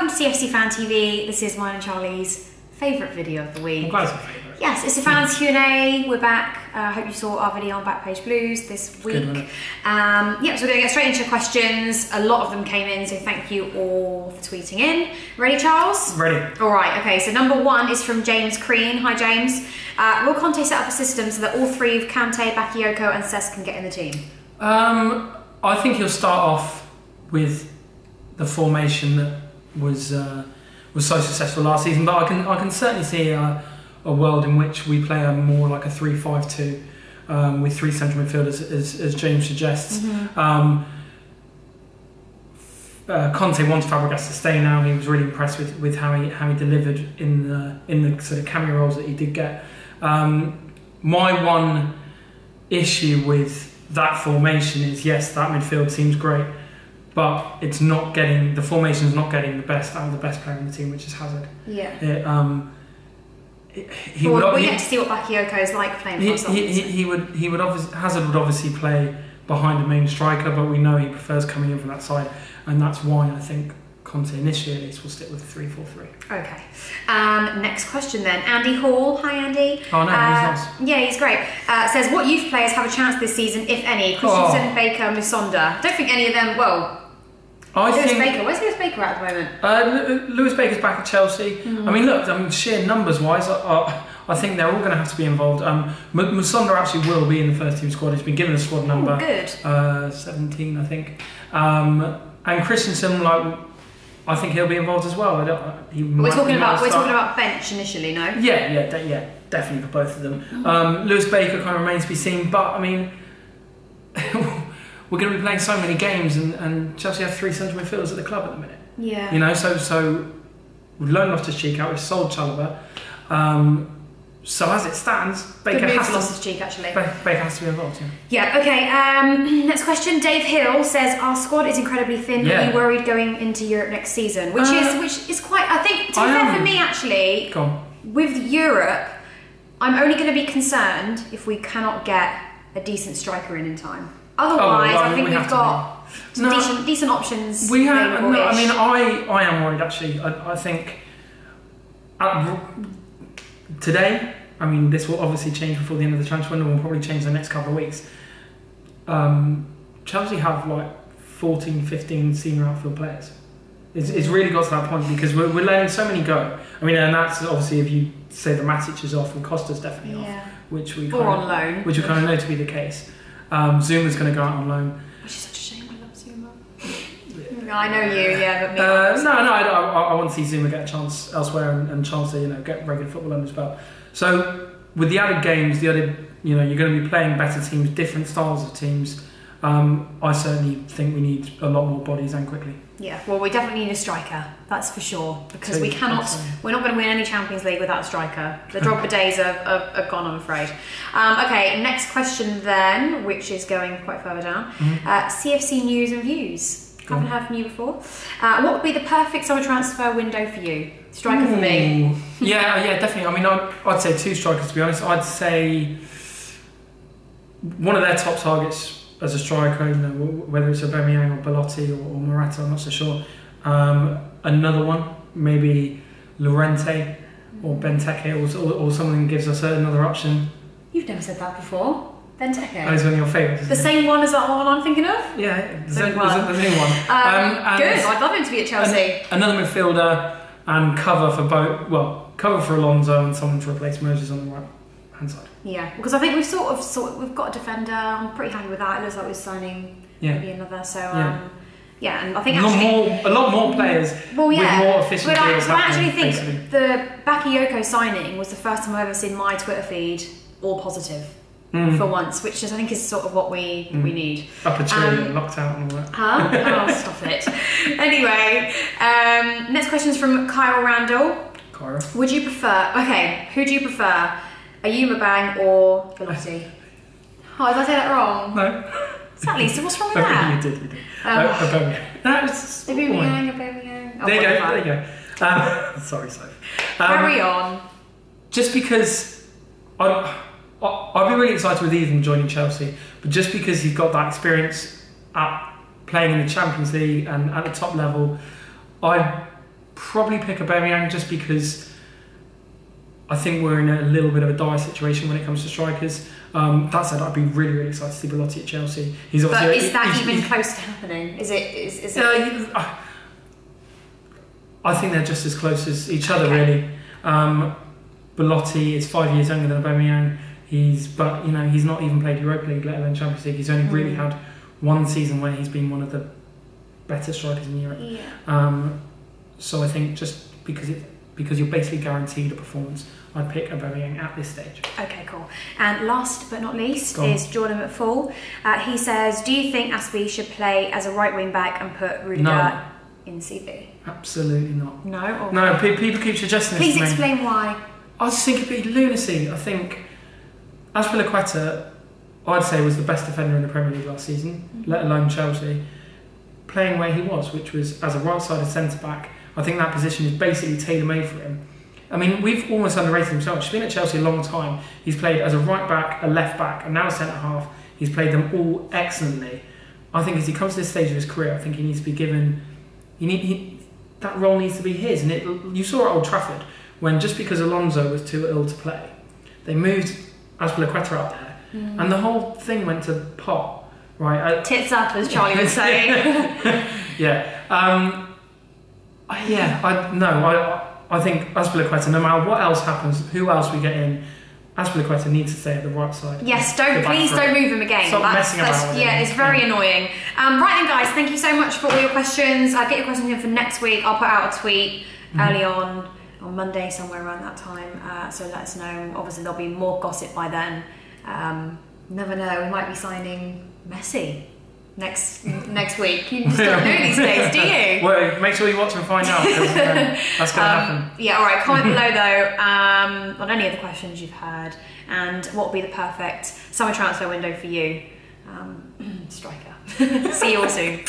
welcome to CFC Fan TV. This is mine and Charlie's favourite video of the week. I'm glad it's my favourite. Yes, it's the fans Q&A. We're back. I hope you saw our video on Backpage Blues this week. Good, wasn't it? So we're going to get straight into your questions. A lot of them came in, so thank you all for tweeting in. Ready, Charles? Ready. All right, okay, so number one is from James Crean. Hi, James. Will Conte set up a system so that all three of Kante, Bakayoko and Cesc can get in the team? I think he'll start off with the formation that was so successful last season, but I can certainly see a world in which we play a more like a 3-5-2 with three central midfielders, as James suggests. Mm-hmm. Conte wants Fabregas to stay now. He was really impressed with how he delivered in the sort of cameo roles that he did get. My one issue with that formation is, yes, that midfield seems great, but it's not getting, the formation's not getting the best out of the best player in the team, which is Hazard. Yeah. We get to see what Bakayoko is like playing for us. Hazard would obviously play behind the main striker, but we know he prefers coming in from that side, and that's why I think Conte initially at least will stick with 3-4-3. Okay. Next question then. Andy Hall. Hi, Andy. Oh no, he's nice. Yeah, he's great. Says, what youth players have a chance this season, if any? Christensen, Baker, Musonda. Don't think any of them. Well, Lewis Baker. Where's Lewis Baker at the moment? Lewis Baker's back at Chelsea. Mm. I mean, look. sheer numbers wise, I think they're all going to have to be involved. Musonda actually will be in the first team squad. He's been given a squad number. Good. 17, I think. And Christensen, I think he'll be involved as well. We're talking about bench initially, no? Yeah, definitely for both of them. Mm. Lewis Baker kind of remains to be seen, but I mean, we're going to be playing so many games, and Chelsea have three central midfielders at the club at the minute. Yeah. You know, so we've loaned Loftus-Cheek out, we've sold Chalobah. So as it stands, Baker has to be involved. Yeah. Okay. Next question. Dave Hill says our squad is incredibly thin. Are you worried going into Europe next season? Which is quite. I think to be fair for me actually. Go on. With Europe, I'm only going to be concerned if we cannot get a decent striker in time. Otherwise, I think we've got some decent options. We have. No, I mean, I am worried actually. I think. Today, I mean, this will obviously change before the end of the transfer window. Will probably change the next couple of weeks. Chelsea have 14, 15 senior outfield players. It's really got to that point because we're letting so many go. I mean, and that's obviously if you say the Matic is off and Costa's definitely off, which we kind of know to be the case. Zuma's going to go out on loan. Which is such a shame. I love Zuma. I know you, but me. I want to see Zuma get a chance elsewhere and chance to get regular football under his belt. So with the added games, you're going to be playing better teams, different styles of teams. I certainly think we need a lot more bodies and quickly. Yeah, well, we definitely need a striker, that's for sure, because we're not going to win any Champions League without a striker. The Drogba days are gone, I'm afraid. Okay, next question then, which is going quite further down. CFC news and views. Haven't heard from you before. What would be the perfect summer transfer window for you? Striker for me. Yeah, definitely. I mean, I'd say two strikers, to be honest. I'd say one of their top targets as a striker, whether it's Aubameyang or Belotti or Morata, I'm not so sure. Another one, maybe Llorente or Benteke or someone who gives us another option. You've never said that before. Benteke. Oh, he's one of your favourites. The same one as that one I'm thinking of? Yeah, there's only one. Good, I'd love him to be at Chelsea. Another midfielder and cover for both. Well, cover for Alonso and someone to replace Moses on the right hand side. Yeah, because I think we've we've got a defender. I'm pretty happy with that. It looks like we're signing maybe another. So and I think a lot more players with more efficient deals. I actually think the Bakayoko signing was the first time I've ever seen my Twitter feed all positive. For once, which I think is sort of what we need. Upper cheerleader, locked out and all that. Oh, stop it. Anyway, next question is from Kyle Randall. Kyle. Who do you prefer? Aubameyang or Belotti? Oh, did I say that wrong? No. Exactly, so what's wrong with that? You did. Aubameyang. Aubameyang. There you go. Sorry, Sophie. Carry on. Just because I'd be really excited with Ethan joining Chelsea, but just because he's got that experience at playing in the Champions League and at the top level, probably pick Aubameyang just because I think we're in a little bit of a dire situation when it comes to strikers. That said, I'd be really, really excited to see Belotti at Chelsea. He's but is that even close to happening? Is it? I think they're just as close as each other, really. Belotti is 5 years younger than Aubameyang. He's not even played Europa League, let alone Champions League. He's only really had one season where he's been one of the better strikers in Europe. Yeah. So I think just because you're basically guaranteed a performance, I'd pick Aubameyang at this stage. Okay, cool. And last but not least is Jordan McFall. He says, do you think Aspie should play as a right wing back and put Rudiger in CV? Absolutely not. No? No, people keep suggesting this to me. Please explain why. I just think it'd be lunacy. I think Azpilicueta, I'd say, was the best defender in the Premier League last season, let alone Chelsea. Playing where he was, which was as a right-sided centre-back, I think that position is basically tailor-made for him. I mean, we've almost underrated him so much. He's been at Chelsea a long time. He's played as a right-back, a left-back, and now a centre-half. He's played them all excellently. I think as he comes to this stage of his career, I think he needs to be given... that role needs to be his. And you saw at Old Trafford, when just because Alonso was too ill to play, they moved Azpilicueta out there, and the whole thing went to pot. Right, tits up, as Charlie would say. I think Azpilicueta, no matter what else happens, who else we get in, Azpilicueta needs to stay at the right side. Yes, please don't move him again. Stop messing about with him. It's very annoying. Right then, guys, thank you so much for all your questions. I'll get your questions in for next week. I'll put out a tweet early on Monday, somewhere around that time. So let us know. Obviously, there'll be more gossip by then. Never know, we might be signing Messi next week. You just don't know these days, do you? Well, make sure you watch and find out, because that's going to happen. Yeah, alright, comment below though on any of the questions you've heard, and what will be the perfect summer transfer window for you. Striker. See you all soon.